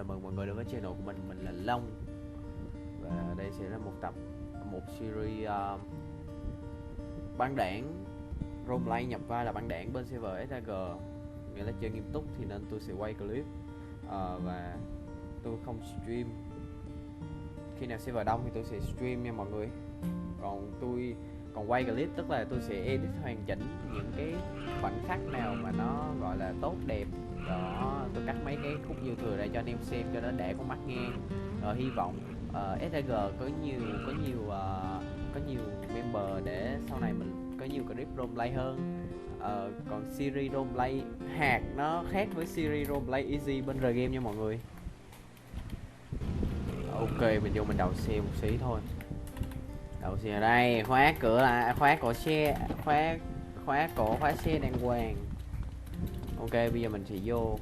mừng mọi người đến với channel của mình là Long. Và đây sẽ là một series băng đảng roleplay, nhập vai là băng đảng bên server SAG, nghĩa là chơi nghiêm túc, thì nên tôi sẽ quay clip và tôi không stream. Khi nào server đông thì tôi sẽ stream nha mọi người. Còn quay clip tức là tôi sẽ edit hoàn chỉnh những cái khoảnh khắc nào mà nó gọi là tốt đẹp đó, tôi cắt mấy cái khúc dư thừa ra cho anh em xem cho nó để con mắt nghe. Hy vọng SAG có nhiều member để sau này mình có nhiều clip roleplay hơn. Còn series roleplay hạt nó khác với series roleplay easy bên R-Game nha mọi người. Ok, mình vô mình đầu xe một xí thôi. Đầu xe ở đây, khóa cửa lại, khóa cổ xe, khóa xe đàng hoàng. Ok, bây giờ mình sẽ vô.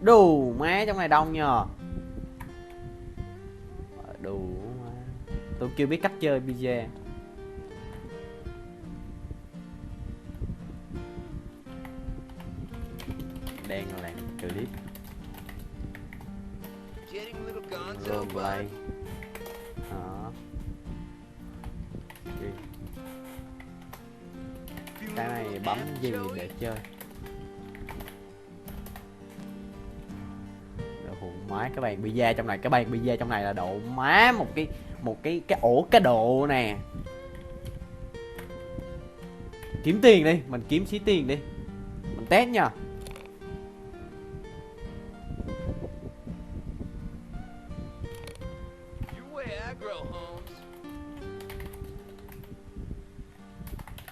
Đủ má, trong này đông nhờ. Đủ má. Tôi chưa biết cách chơi pizza. Đang làm clip roleplay. Cái này bấm gì để chơi. Độ má, cái bàn pizza trong này, là độ má một cái ổ cá độ nè. Kiếm tiền đi, mình kiếm xí tiền đi. Mình test nha.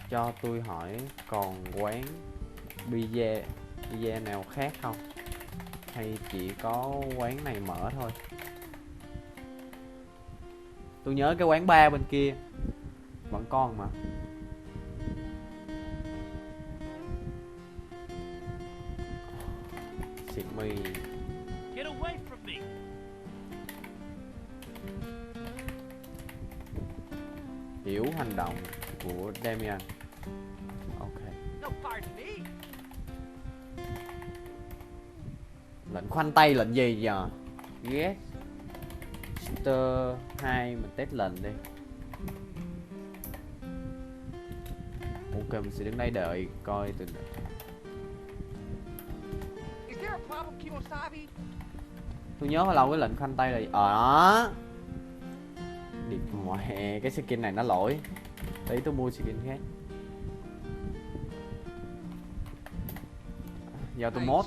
Cho tôi hỏi còn quán pizza nào khác không? Hay chỉ có quán này mở thôi? Tôi nhớ cái quán bar bên kia vẫn còn mà. Xịt mì. Hiểu hành động của Damian. Ok. Lệnh khoanh tay lệnh gì giờ? Yes. Stir 2 mình test lệnh đi. Ok, mình sẽ đứng đây đợi coi từ tôi nhớ hồi lâu cái lệnh khoanh tay là đó. Điệp mẹ, cái skin này nó lỗi. Tí tôi mua skin khác. Giờ tôi mod.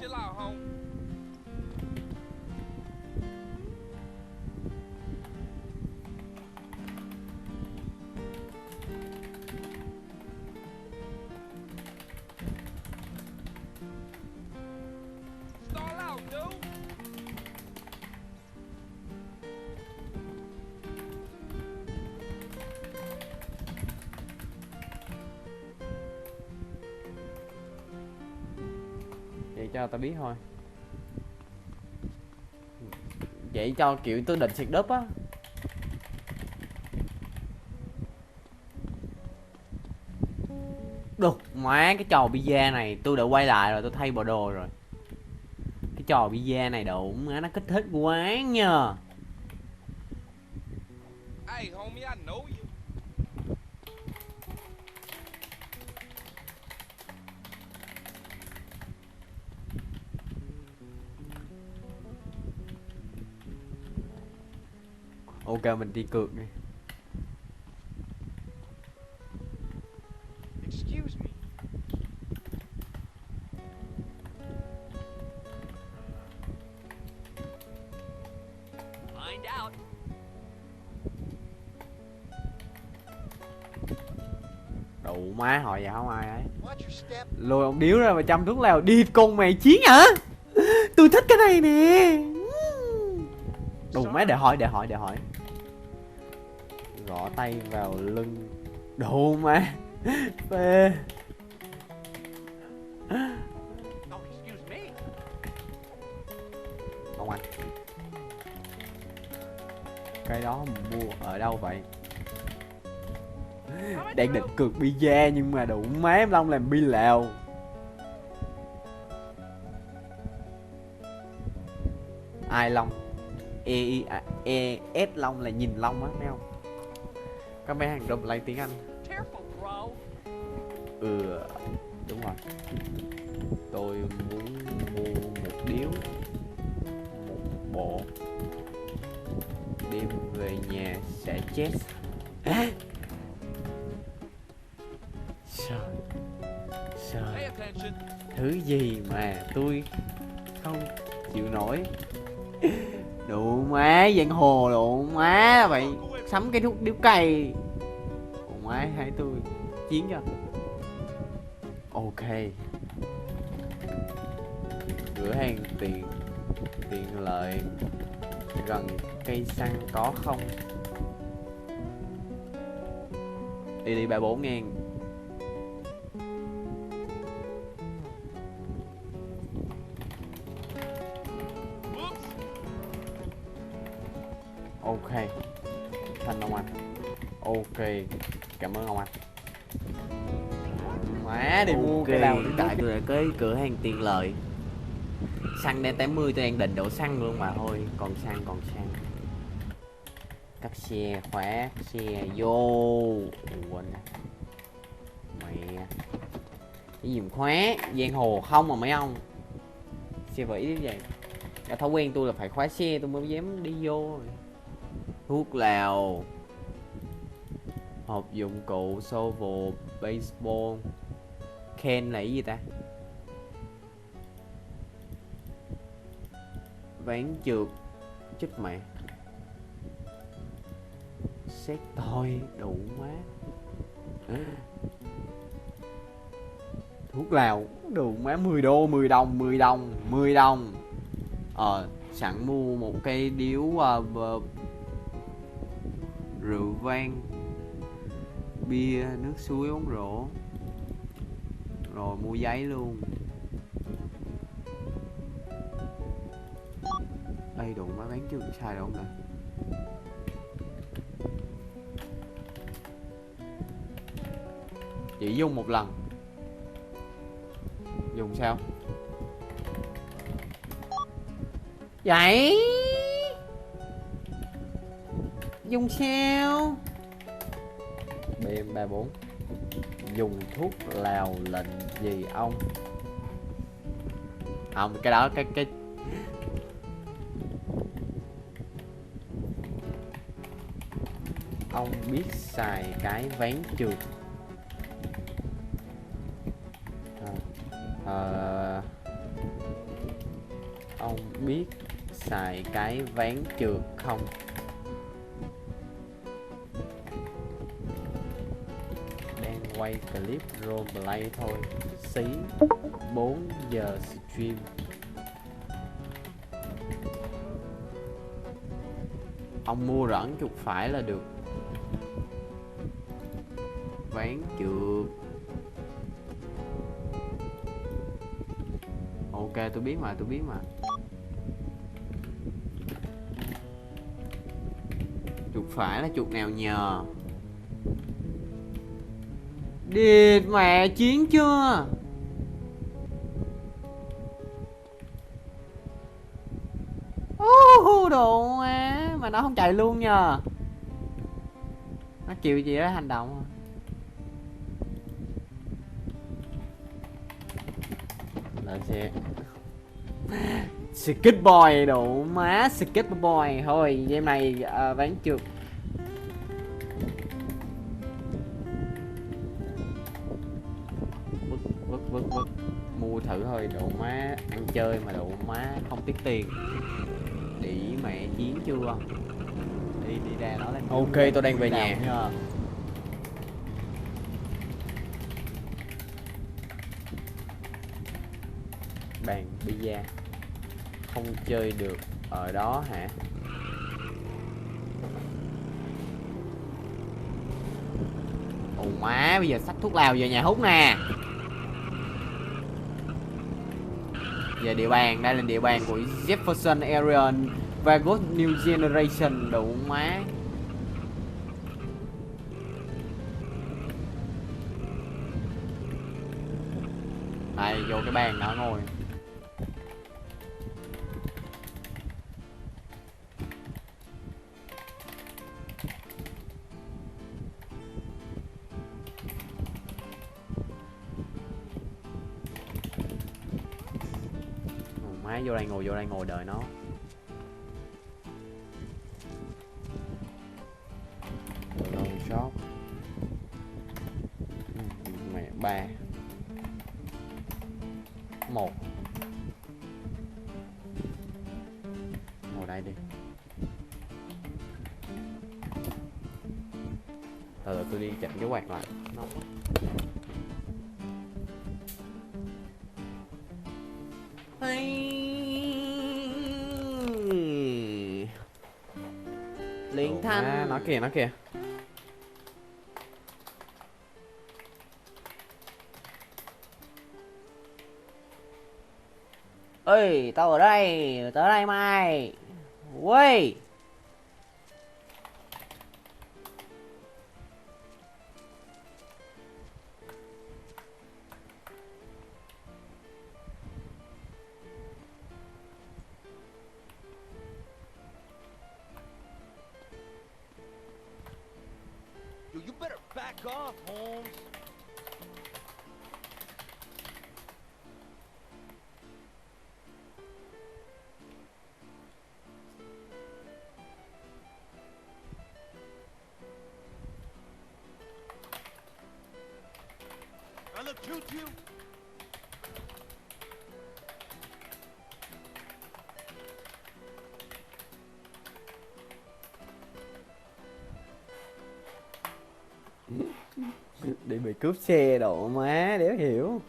Vậy cho tao biết thôi. Vậy cho kiểu tôi định xịt đúp á. Được, má cái trò pizza này tôi đã quay lại rồi, tôi thay bộ đồ rồi. Cái trò pizza này đủ má, nó kích thích quá nhờ. Hey homie, I know you. Ok, mình đi cược đi. Excuse me. Find out. Đủ má, hỏi vậy không ai ấy. Lôi ông điếu ra và chăm thuốc lào đi con mày chiến hả? Tôi thích cái này nè. Đủ má, để hỏi. Gõ tay vào lưng. Đủ má. Phê. Ông anh, cái đó mình mua ở đâu vậy? Đang định cược pizza nhưng mà đủ má em Long làm bi lào. Ai Long, S Long là nhìn Long á, thấy không? Các mấy hàng rồng lấy tiếng Anh. Careful, bro. Ừ, đúng rồi. Tôi muốn mua một điếu, một bộ, đem về nhà sẽ chết. Sao Pay attention. thứ gì mà tôi không chịu nổi. Đủ má giang hồ, đủ má vậy sắm cái thuốc điếu cày. Đủ má hãy tôi chiến cho. Ok, cửa hàng tiện lợi gần cây xăng có không? Đi 34.000. Whoops. Ok, thanh ông anh. Ok, cảm ơn ông anh. Má đi mua cái nào tại tôi đã cái cửa hàng tiện lợi. Xăng đang 80, tôi đang định đổ xăng luôn mà thôi. Còn xăng. Cắt xe, khóa xe vô. Quên nè. Mẹ, cái gì mà khóa giang hồ không mà mấy ông. Xe vĩ như vậy. Cái thói quen tôi là phải khóa xe tôi mới dám đi vô. Thuốc lào, hộp dụng cụ shovel, baseball. Ken là cái gì ta? Ván trượt, chết mẹ. Xét thôi, đủ má. Thuốc lào, đủ má. 10 đô, 10 đồng, 10 đồng, 10 đồng. Sẵn mua một cây điếu rượu vang, bia, nước suối, uống rổ. Rồi mua giấy luôn. Đây đủ má, bán chưa xài đâu nè. Chỉ dùng một lần. Dùng sao? Vậy dùng sao? BM34. Dùng thuốc lào lệnh gì ông? Không, cái đó cái ông biết xài cái ván trượt. Ông biết xài cái ván trượt không? Đang quay clip roleplay thôi. Xí 4 giờ stream. Ông mua rẩn chuột phải là được. Ván trượt. Ok, tôi biết mà. Chuột phải là chuột nào nhờ? Điệt mẹ, chiến chưa? Đồ má, mà nó không chạy luôn nhờ. Nó chịu gì đó hành động. Lên xe. Skate boy đủ má, skate boy. Thôi game này ván trượt. Vứt. Mua thử thôi độ má, ăn chơi mà độ má không tiếc tiền. Đĩ mẹ, chiến chưa? Đi ra nó lên. Ok, tôi đang về nhà nha. Bàn pizza không chơi được ở đó hả? Ồ má, bây giờ xách thuốc lào về nhà hút nè. Giờ địa bàn, đây là địa bàn của Jefferson Area và God New Generation. Đủ má. Đây, vô cái bàn đó ngồi. Má vô đây ngồi đợi nó. Long shop. Mẹ 3 1. Ngồi đây đi. Từ tôi đi chỉnh cái quạt lại. Nóng quá. Liên Thanh. Nó kìa. Ơi, tao ở đây, tới đây mày. Ui. You better back off, Holmes. I look cute to you. Đi bị cướp xe độ má, đéo hiểu.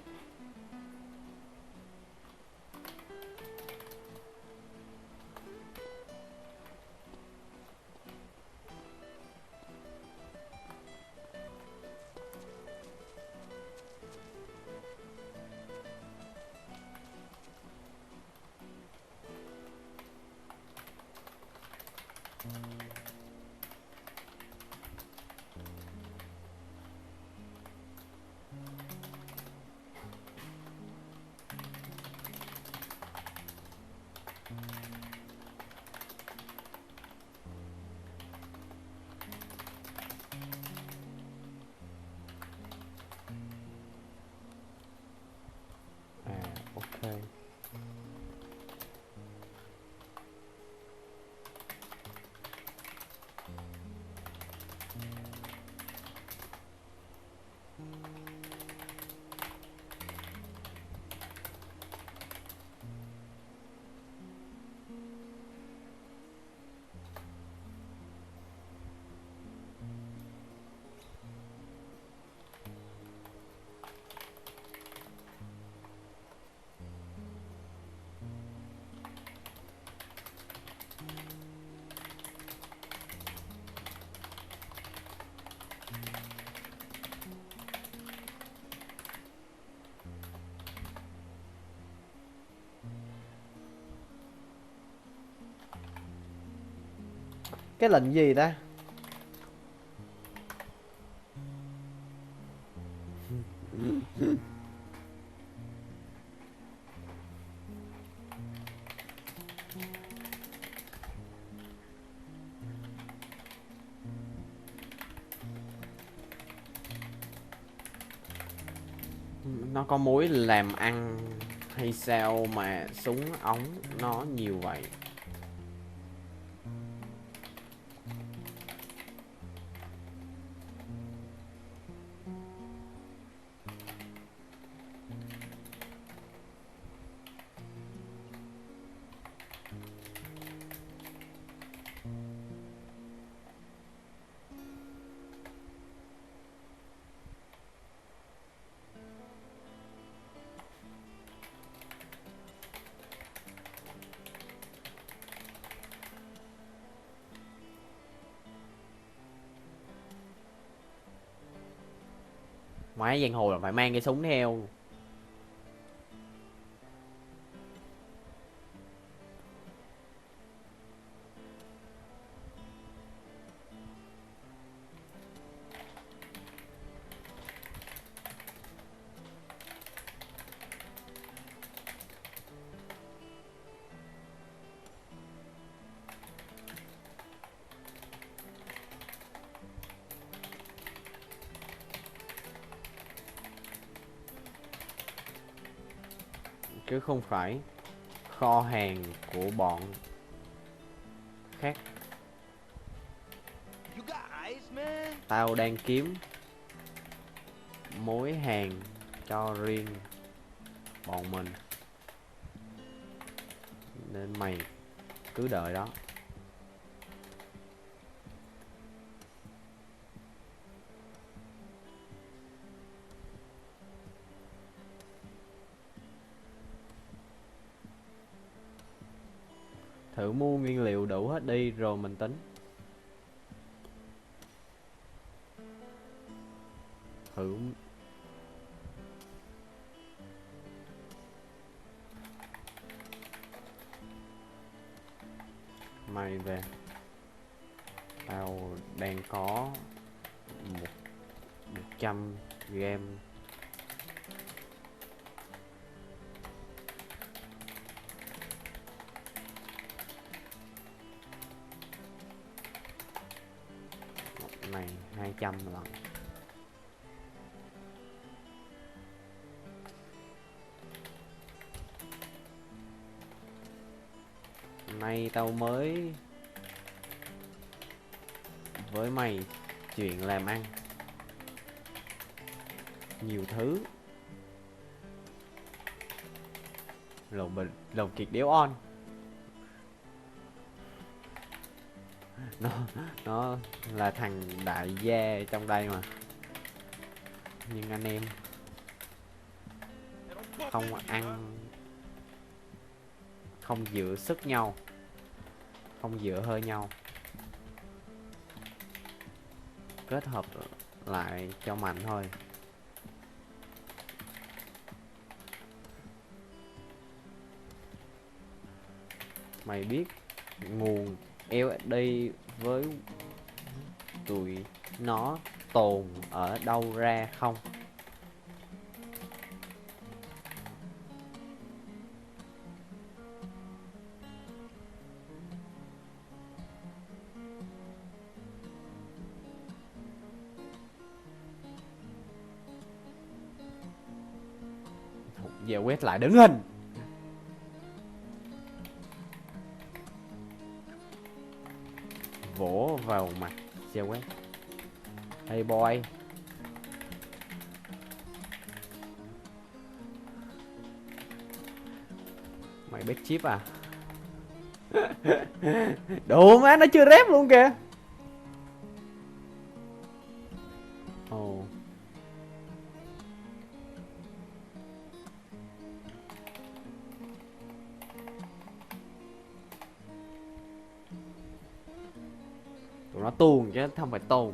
Ok. Cái lệnh gì ta? Nó có mối làm ăn hay sao mà súng ống nó nhiều vậy? Máy giang hồ là phải mang cái súng theo. Chứ không kho hàng của bọn khác. You got eyes, man? Tao đang kiếm mối hàng cho riêng bọn mình, nên mày cứ đợi đó. Thử mua nguyên liệu đủ hết đi rồi mình tính. Thử mày về. Tao đang có 100 gram này, 200 lần. Nay tao mới với mày chuyện làm ăn nhiều thứ. Lồng kiệt đéo on. Nó là thằng đại gia trong đây mà, nhưng anh em không ăn, không dựa sức nhau, không dựa hơi nhau, kết hợp lại cho mạnh thôi. Mày biết nguồn LSD với tụi nó tồn ở đâu ra không? Giờ quét lại đứng hình. Vỗ vào mặt xe quét. Hey boy. Mày biết chip à? Đồ má, nó chưa rép luôn kìa. Ồ. Tụi nó tuôn chứ không phải tồn.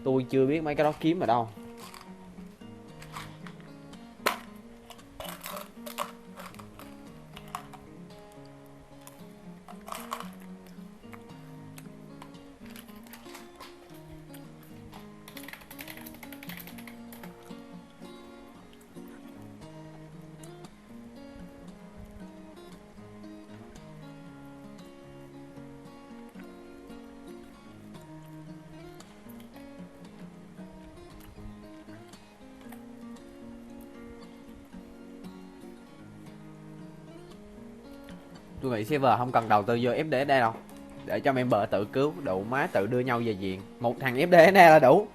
Tôi chưa biết mấy cái đó kiếm ở đâu. Tôi nghĩ server không cần đầu tư vô FD đây đâu, để cho member tự cứu, đủ má tự đưa nhau về diện. Một thằng FD này là đủ.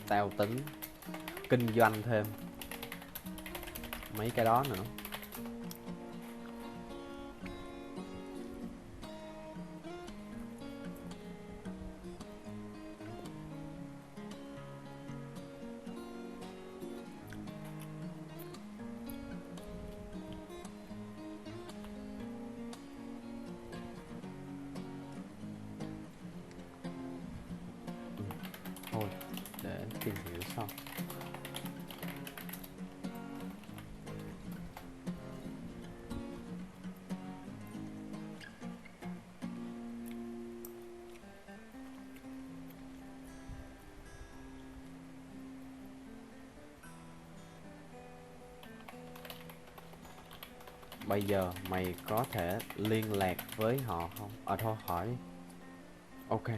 Tao tính kinh doanh thêm mấy cái đó nữa. Thôi để tìm hiểu sau. bây giờ mày có thể liên lạc với họ không? Thôi hỏi đi. Ok.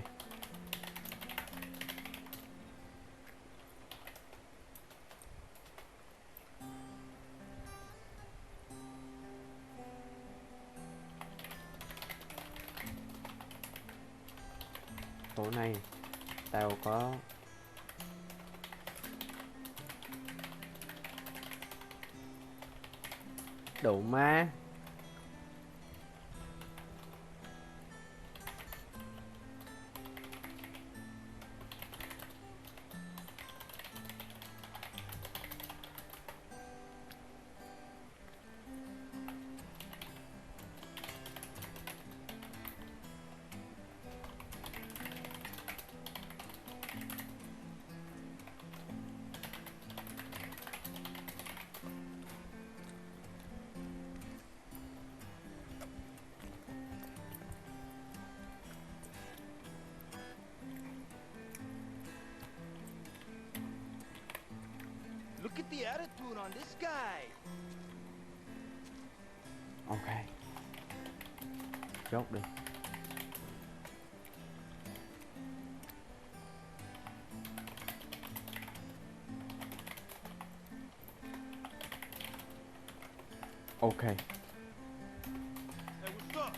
Tối nay tao có đủ ma. Look at the attitude on this guy. Ok. Chốt đi. Ok. Hey, what's up?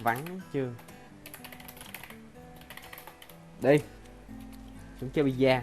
Vắng chưa? Đi. Chúng chơi bida.